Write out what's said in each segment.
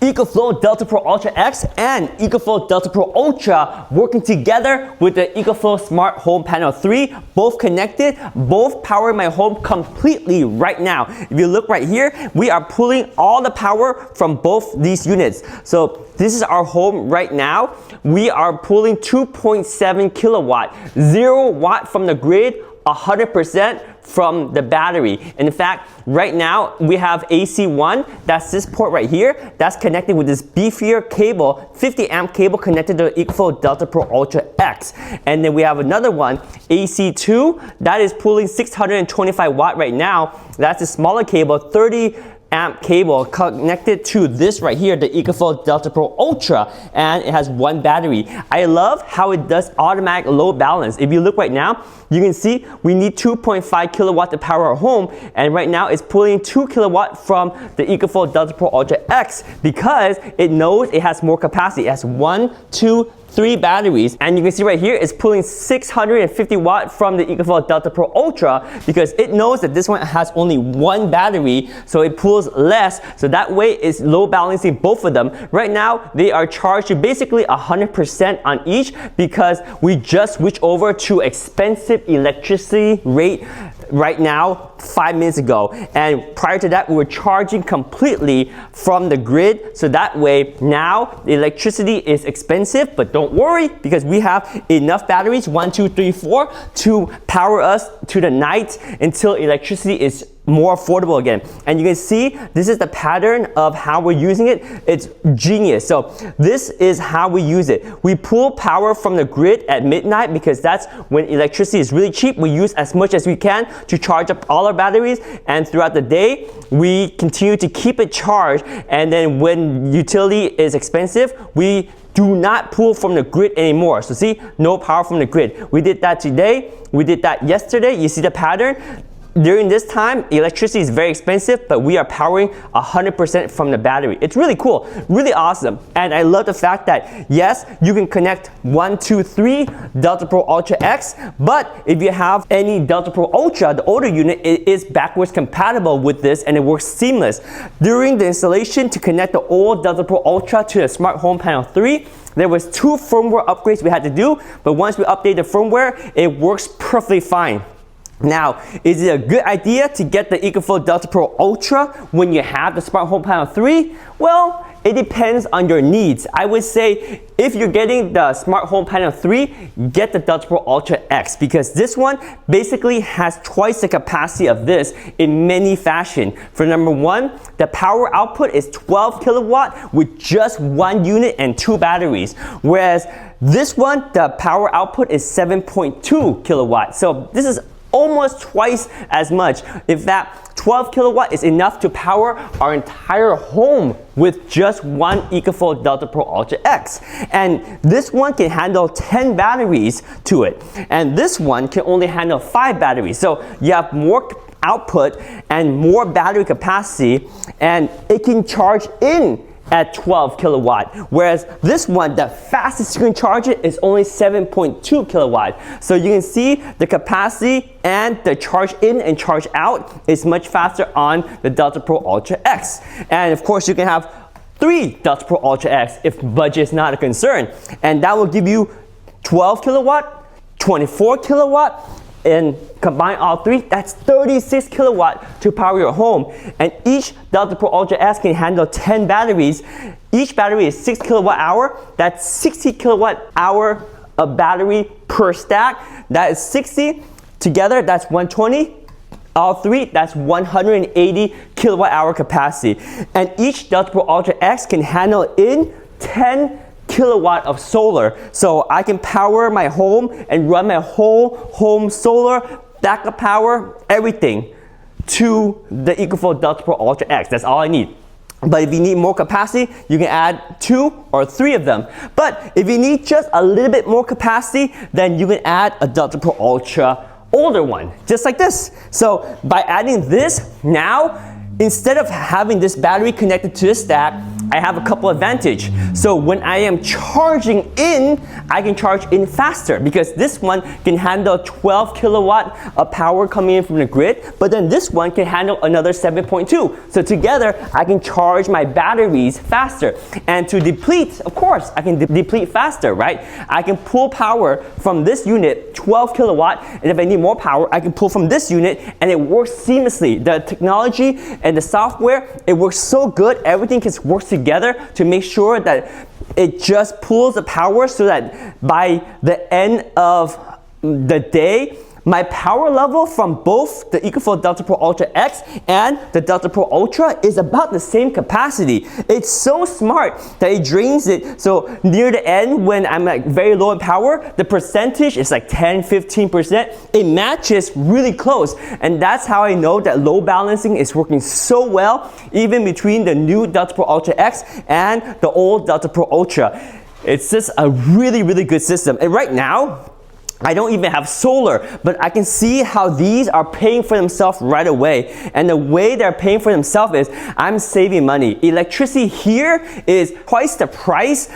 EcoFlow Delta Pro Ultra X and EcoFlow Delta Pro Ultra working together with the EcoFlow Smart Home Panel 3, both connected, both powering my home completely right now. If you look right here, we are pulling all the power from both these units. So this is our home right now. We are pulling 2.7 kilowatt, 0 watt from the grid, 100% from the battery. In fact, right now we have AC1, that's this port right here, that's connected with this beefier cable, 50 amp cable connected to the EcoFlow Delta Pro Ultra X. And then we have another one, AC2, that is pulling 625 watt right now. That's a smaller cable, 30 amp cable connected to this right here, the EcoFlow Delta Pro Ultra, and it has one battery. I love how it does automatic load balance. If you look right now, you can see we need 2.5 kilowatt to power our home, and right now it's pulling 2 kilowatt from the EcoFlow Delta Pro Ultra X because it knows it has more capacity. It has 1, 2, 3 batteries, and you can see right here it's pulling 650 watt from the EcoFlow Delta Pro Ultra because it knows that this one has only one battery, so it pulls less, so that way it's load balancing both of them. Right now they are charged to basically 100% on each because we just switched over to expensive electricity rate right now 5 minutes ago, and prior to that we were charging completely from the grid, so that way now the electricity is expensive, but don't worry because we have enough batteries, 1, 2, 3, 4, to power us to the night until electricity is more affordable again. And you can see this is the pattern of how we're using it. It's genius. So this is how we use it. We pull power from the grid at midnight because that's when electricity is really cheap. We use as much as we can to charge up all our batteries, and throughout the day we continue to keep it charged, and then when utility is expensive we do not pull from the grid anymore. So see, no power from the grid. We did that today, we did that yesterday. You see the pattern? During this time, electricity is very expensive, but we are powering 100% from the battery. It's really cool, really awesome. And I love the fact that, yes, you can connect 1, 2, 3 Delta Pro Ultra X, but if you have any Delta Pro Ultra, the older unit, it is backwards compatible with this and it works seamless. During the installation to connect the old Delta Pro Ultra to the Smart Home Panel 3, there was 2 firmware upgrades we had to do, but once we update the firmware, it works perfectly fine. Now, is it a good idea to get the EcoFlow Delta Pro Ultra when you have the Smart Home Panel 3? Well, it depends on your needs. I would say if you're getting the Smart Home Panel 3, get the Delta Pro Ultra X because this one basically has twice the capacity of this in many fashion. For number one, the power output is 12 kilowatt with just 1 unit and 2 batteries, whereas this one, the power output is 7.2 kilowatt. So this is almost twice as much. In fact, 12 kilowatt is enough to power our entire home with just one EcoFlow Delta Pro Ultra X. And this one can handle 10 batteries to it. And this one can only handle 5 batteries. So you have more output and more battery capacity, and it can charge in at 12 kilowatt, whereas this one, the fastest you can charge it is only 7.2 kilowatt. So you can see the capacity and the charge in and charge out is much faster on the Delta Pro Ultra X. And of course you can have 3 Delta Pro Ultra X if budget is not a concern, and that will give you 12 kilowatt, 24 kilowatt, and combine all 3, that's 36 kilowatt to power your home. And each Delta Pro Ultra X can handle 10 batteries. Each battery is 6 kilowatt hour. That's 60 kilowatt hour of battery per stack. That is 60 together, that's 120. All 3, that's 180 kilowatt hour capacity. And each Delta Pro Ultra X can handle in 10 kilowatt of solar. So I can power my home and run my whole home solar, backup power, everything to the EcoFlow Delta Pro Ultra X. That's all I need. But if you need more capacity, you can add 2 or 3 of them. But if you need just a little bit more capacity, then you can add a Delta Pro Ultra older one, just like this. So by adding this now, instead of having this battery connected to this stack, I have a couple advantages. So when I am charging in, I can charge in faster because this one can handle 12 kilowatt of power coming in from the grid, but then this one can handle another 7.2. So together, I can charge my batteries faster. And to deplete, of course, I can deplete faster, right? I can pull power from this unit, 12 kilowatt, and if I need more power, I can pull from this unit, and it works seamlessly. The technology and the software, it works so good. Everything can work together to make sure that it just pulls the power so that by the end of the day, my power level from both the EcoFlow Delta Pro Ultra X and the Delta Pro Ultra is about the same capacity. It's so smart that it drains it. So near the end, when I'm like very low in power, the percentage is like 10-15%. It matches really close. And that's how I know that load balancing is working so well, even between the new Delta Pro Ultra X and the old Delta Pro Ultra. It's just a really, really good system. And right now, I don't even have solar, but I can see how these are paying for themselves right away. And the way they're paying for themselves is I'm saving money. Electricity here is twice the price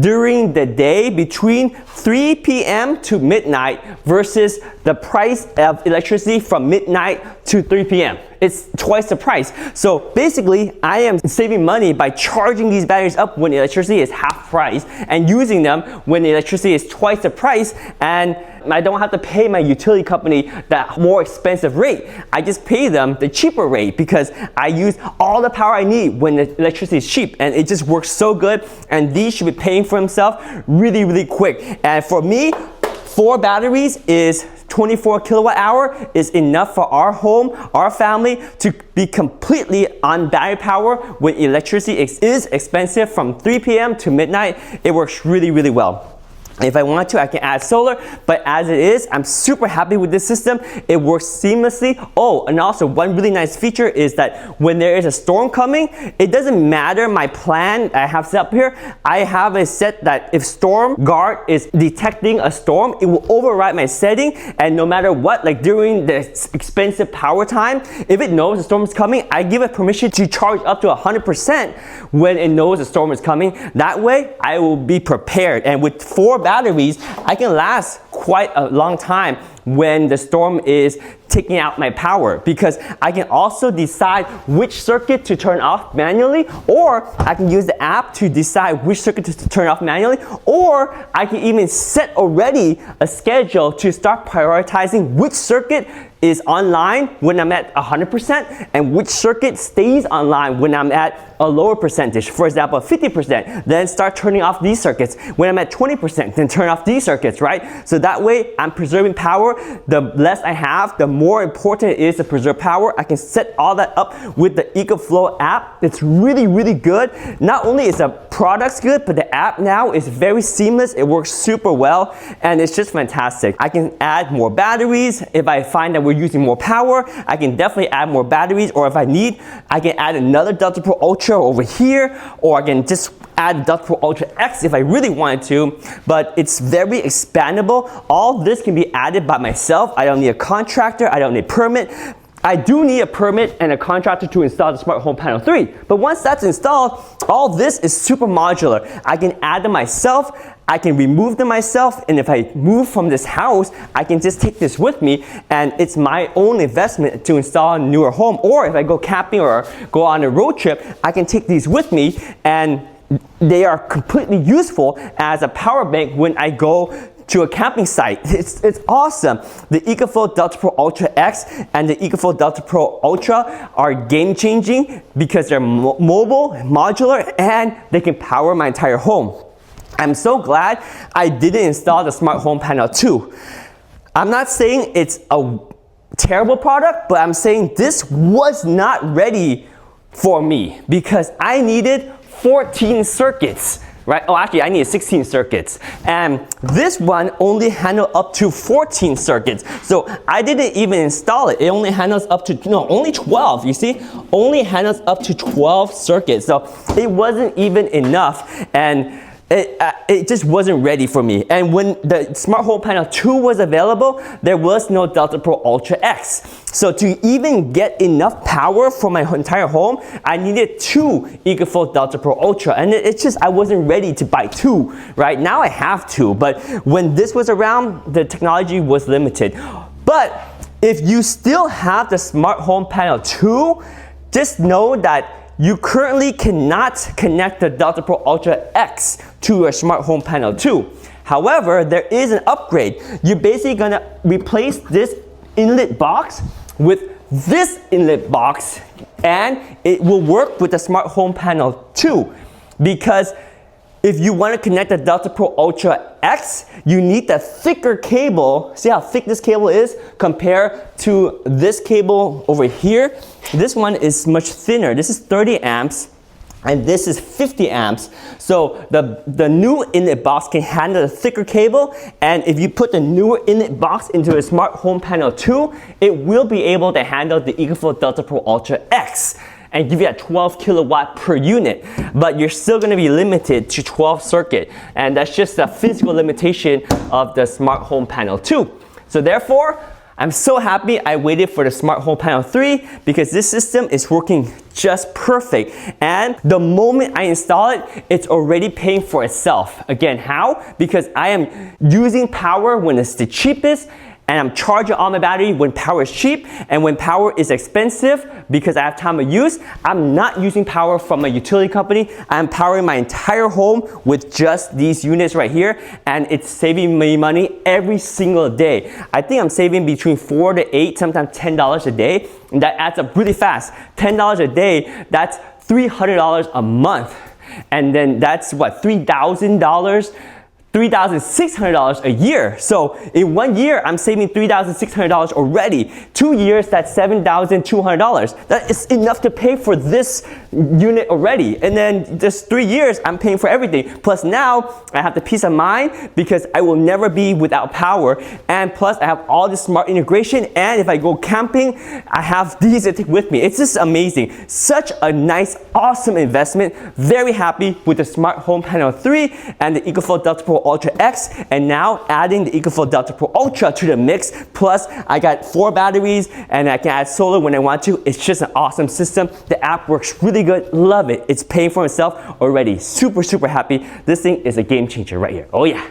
during the day between 3 p.m. to midnight versus the price of electricity from midnight to 3 p.m. It's twice the price. So basically, I am saving money by charging these batteries up when electricity is half price and using them when the electricity is twice the price, and I don't have to pay my utility company that more expensive rate. I just pay them the cheaper rate because I use all the power I need when the electricity is cheap, and it just works so good, and these should be paying for themselves really, really quick. And for me, 4 batteries is 24 kilowatt hour is enough for our home, our family, to be completely on battery power when electricity is expensive from 3 p.m. to midnight. It works really, really well. If I want to, I can add solar, but as it is, I'm super happy with this system. It works seamlessly. Oh, and also one really nice feature is that when there is a storm coming, it doesn't matter my plan I have set up here. I have it set that if Storm Guard is detecting a storm, it will override my setting, and no matter what, like during the expensive power time, if it knows the storm is coming, I give it permission to charge up to 100% when it knows the storm is coming. That way, I will be prepared. And with 4 batteries, I can last quite a long time when the storm is taking out my power, because I can also decide which circuit to turn off manually, or I can use the app to decide which circuit to turn off manually, or I can even set already a schedule to start prioritizing which circuit is online when I'm at 100% and which circuit stays online when I'm at a lower percentage. For example, 50%, then start turning off these circuits. When I'm at 20%, then turn off these circuits, right? So that way I'm preserving power. The less I have, the more important it is to preserve power. I can set all that up with the EcoFlow app. It's really, really good. Not only is the product's good, but the app now is very seamless. It works super well, and it's just fantastic. I can add more batteries. If I find that we're using more power, I can definitely add more batteries, or if I need, I can add another Delta Pro Ultra over here, or I can just add Delta Pro Ultra X if I really wanted to, but it's very expandable. All this can be added by myself. I don't need a contractor, I don't need a permit. I do need a permit and a contractor to install the Smart Home Panel 3, but once that's installed, all this is super modular. I can add them myself, I can remove them myself, and if I move from this house, I can just take this with me, and it's my own investment to install a newer home. Or if I go camping or go on a road trip, I can take these with me, and they are completely useful as a power bank when I go to a camping site. It's awesome. The EcoFlow Delta Pro Ultra X and the EcoFlow Delta Pro Ultra are game-changing because they're mobile, modular, and they can power my entire home. I'm so glad I didn't install the Smart Home Panel 2. I'm not saying it's a terrible product, but I'm saying this was not ready for me because I needed 14 circuits, right? Oh, actually, I needed 16 circuits. And this one only handled up to 14 circuits. So I didn't even install it. It only handles up to, no, only 12, you see? Only handles up to 12 circuits. So it wasn't even enough. And it just wasn't ready for me. And when the Smart Home Panel 2 was available, there was no Delta Pro Ultra X. So to even get enough power for my entire home, I needed 2 EcoFlow Delta Pro Ultra. And it's just, I wasn't ready to buy 2, right? Now I have 2, but when this was around, the technology was limited. But if you still have the Smart Home Panel 2, just know that you currently cannot connect the Delta Pro Ultra X to your Smart Home Panel 2. However, there is an upgrade. You're basically gonna replace this inlet box with this inlet box, and it will work with the Smart Home Panel 2. Because if you want to connect the Delta Pro Ultra X, you need the thicker cable. See how thick this cable is compared to this cable over here? This one is much thinner. This is 30 amps and this is 50 amps. So the new inlet box can handle the thicker cable, and if you put the newer inlet box into a Smart Home Panel 2, it will be able to handle the EcoFlow Delta Pro Ultra X and give you a 12 kilowatt per unit, but you're still going to be limited to 12 circuit, and that's just a physical limitation of the Smart Home Panel 2. So therefore, I'm so happy I waited for the Smart Home Panel 3 because this system is working just perfect, and the moment I install it, it's already paying for itself. Again, how? Because I am using power when it's the cheapest, and I'm charging all my battery when power is cheap, and when power is expensive, because I have time of use, I'm not using power from a utility company. I'm powering my entire home with just these units right here, and it's saving me money every single day. I think I'm saving between $4 to $8, sometimes $10 a day, and that adds up really fast. $10 a day, that's $300 a month. And then that's what, $3,000? $3,600 a year. So in 1 year, I'm saving $3,600 already. 2 years, that's $7,200. That is enough to pay for this unit already. And then just 3 years, I'm paying for everything. Plus now, I have the peace of mind because I will never be without power. And plus, I have all this smart integration. And if I go camping, I have these to take with me. It's just amazing. Such a nice, awesome investment. Very happy with the Smart Home Panel 3 and the EcoFlow Delta Pro Ultra X, and now adding the EcoFlow Delta Pro Ultra to the mix. Plus, I got 4 batteries, and I can add solar when I want to. It's just an awesome system. The app works really good. Love it. It's paying for itself already. Super, super happy. This thing is a game changer right here. Oh yeah.